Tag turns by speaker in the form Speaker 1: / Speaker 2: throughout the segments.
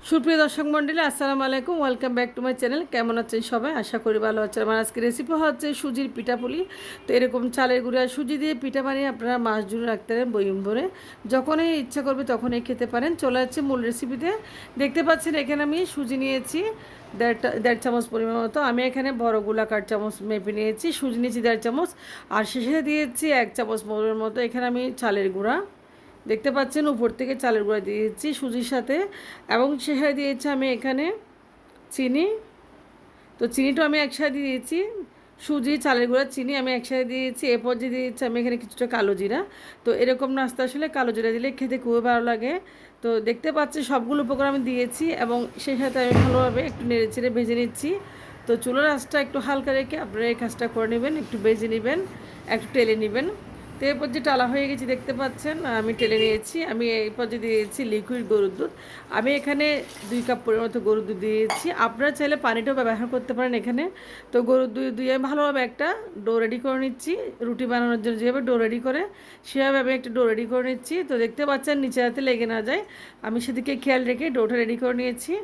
Speaker 1: সুপ্রিয় দর্শক মন্ডলী, আসসালামু আলাইকুম। Welcome back to my channel. কেমন আছেন সবাই? আশা করি ভালো আছেন। আমার আজকে রেসিপি হচ্ছে সুজির পিঠাপুলি। তো এরকম চালের গুঁড়া সুজি দিয়ে পিঠা বানিয়ে আপনারা মাস জুড়ে রাখতে পারেন বয়ম ভরে, যখনই ইচ্ছা করবে তখনই খেতে পারেন। চলে যাচ্ছে মূল রেসিপিতে। দেখতে পাচ্ছেন এখানে আমি সুজি নিয়েছি দেড় চামচ পরিমাণ মতো। আমি এখানে বড় গোলাকার চামচ মেপে নিয়েছি। সুজি নিয়েছি 1.5 চামচ, আর শেষে দিয়েছি 1 চামচ মতো। এখানে আমি চালের গুঁড়া দেখতে পাচ্ছেন উপর থেকে চালের গুঁড়া দিয়েছি সুজির সাথে, এবং সেখানে দিয়েছি আমি এখানে চিনি। তো চিনিটা আমি একসাথে দিয়েছি, সুজি চালের গুঁড়া চিনি আমি একসাথে দিয়েছি। এরপর যে দিয়েছি আমি এখানে কিছুটা কালো জিরা। তো এরকম নাস্তা আসলে কালো জিরা দিলে খেতে খুবই ভালো লাগে। তো দেখতে পাচ্ছি সবগুলো উপকরণ আমি দিয়েছি, এবং সেই সাথে আমি ভালোভাবে একটু নেড়ে চেড়ে ভেজে নিচ্ছি। তো চুলার আঁচটা একটু হালকা রেখে আপনারা এই কাজটা করে নেবেন, একটু ভেজে নেবেন, একটু টেলে নেবেন। তো এরপর যে টালা হয়ে গেছে দেখতে পাচ্ছেন, আমি টেলে নিয়েছি। আমি এই পর্যায়ে দিয়েছি লিকুইড গরুর দুধ। আমি এখানে 2 কাপ পরিমাণ মতো গরুর দুধ দিয়েছি। আপনারা চাইলে পানিটাও ব্যবহার করতে পারেন এখানে। তো গরুর দুধ দিয়ে ভালোভাবে একটা ডো রেডি করে নিচ্ছি। রুটি বানানোর জন্য যেভাবে ডো রেডি করে সেভাবে আমি একটা ডো রেডি করে নিচ্ছি। তো দেখতে পাচ্ছেন নিচে হাতে লেগে না যায়, আমি সেদিকে খেয়াল রেখে ডোটা রেডি করে নিয়েছি।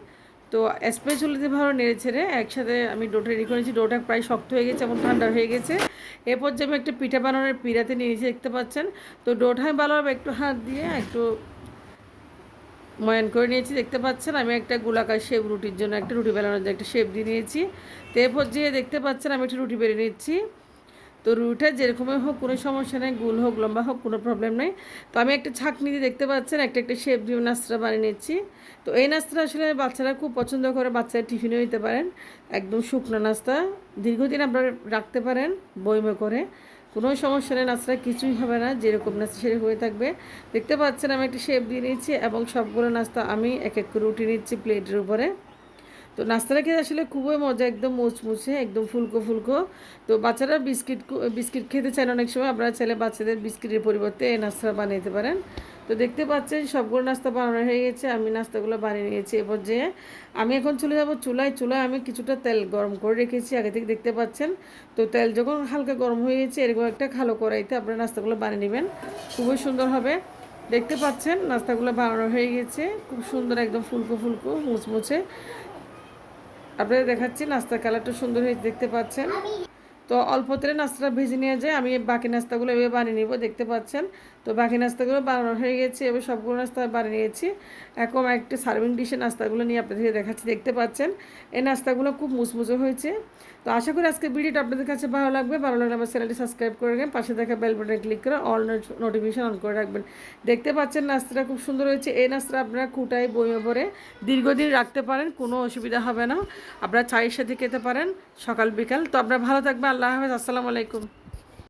Speaker 1: তো স্প্যাচুলা ভালো নেড়ে ছেড়ে একসাথে আমি ডোটা রেডি করেছি। ডোটা প্রায় শক্ত হয়ে গেছে এবং ঠান্ডা হয়ে গেছে। এরপর যে আমি একটা পিঠা বানানোর পিড়াতে নিয়েছি দেখতে পাচ্ছেন। তো ডোটা আমি ভালোভাবে একটু হাত দিয়ে একটু ময়ান করে নিয়েছি দেখতে পাচ্ছেন। আমি একটা গোলাকার শেপ রুটির জন্য একটা রুটি বেলানোর জন্য একটা শেপ দিয়ে নিয়েছি। তো এরপর যে দেখতে পাচ্ছেন আমি একটা রুটি বেরিয়ে নিচ্ছি। তো রুটিটা যেরকমই হোক কোনো সমস্যা নেই, গোল হোক লম্বা হোক কোনো প্রবলেম নেই। তো আমি একটা ছাঁকনি দিয়ে দেখতে পাচ্ছেন একটা একটা শেপ দিয়ে নাস্তা বানিয়ে নিচ্ছি। তো এই নাস্তাটা আসলে বাচ্চারা খুব পছন্দ করে, বাচ্চারা টিফিনেও নিতে পারেন। একদম শুকনো নাস্তা, দীর্ঘদিন আপনারা রাখতে পারেন বয়মে করে, কোনো সমস্যা নেই। নাস্তাটা কিছুই হবে না, যেরকম নাস্তা সেরকম হয়ে থাকবে। দেখতে পাচ্ছেন আমি একটা শেপ দিয়ে নিচ্ছি, এবং সবগুলো নাস্তা আমি এক এক করে উঠিয়ে নিচ্ছি প্লেটের উপরে। তো নাস্তাটা খেতে আসলে খুবই মজা, একদম মুচমুচে, একদম ফুলকো ফুলকো। তো বাচ্চারা বিস্কিট খেতে চান অনেক সময়, আপনারা চাইলে বাচ্চাদের বিস্কিটের পরিবর্তে এই নাস্তা বানাতে পারেন। তো দেখতে পাচ্ছেন সবগুলো নাস্তা বানানো হয়ে গেছে, আমি নাস্তাগুলো বানিয়ে নিয়েছি। এরপর যে আমি এখন চলে যাব চুলায়। আমি কিছুটা তেল গরম করে রেখেছি আগে থেকে দেখতে পাচ্ছেন। তো তেল যখন হালকা গরম হয়ে গেছে এরকম একটা খালো কড়াইতে আপনারা নাস্তাগুলো বানিয়ে নেবেন, খুবই সুন্দর হবে। দেখতে পাচ্ছেন নাস্তাগুলো বানানো হয়ে গেছে, খুব সুন্দর একদম ফুলকো ফুলকো মুচমুচে। আপনাদের দেখাচ্ছি নাস্তার কালারটা সুন্দর হয়েছে দেখতে পাচ্ছেন। তো অল্প তেলে নাস্তাটা ভেজে নিয়ে যায়, আমি বাকি নাস্তাগুলো এভাবে বানিয়ে নিব দেখতে পাচ্ছেন। তো বাকি নাস্তাগুলো বানানো হয়ে গেছে, এবার সবগুলো নাস্তা বানিয়ে নিয়েছি। এখন একটা সার্ভিং ডিশে নাস্তাগুলো নিয়ে আপনাদের দেখাচ্ছি দেখতে পাচ্ছেন। এই নাস্তাগুলো খুব মুচমুচে হয়েছে। তো আশা করি আজকে ভিডিওটা আপনাদের কাছে ভালো লাগবে। ভালো লাগলে আমার চ্যানেলটি সাবস্ক্রাইব করে রাখবেন, পাশে দেখা বেল বাটনে ক্লিক করে অল নোটিফিকেশন অন করে রাখবেন। দেখতে পাচ্ছেন নাস্তাটা খুব সুন্দর হয়েছে। এই নাস্তাটা আপনারা কুটায় বইয়ে ভরে দীর্ঘদিন রাখতে পারেন, কোনো অসুবিধা হবে না। আপনারা চায়ের সাথে খেতে পারেন সকাল বিকাল। তো আপনারা ভালো থাকবেন। আল্লাহ হাফেজ, আসসালামু আলাইকুম।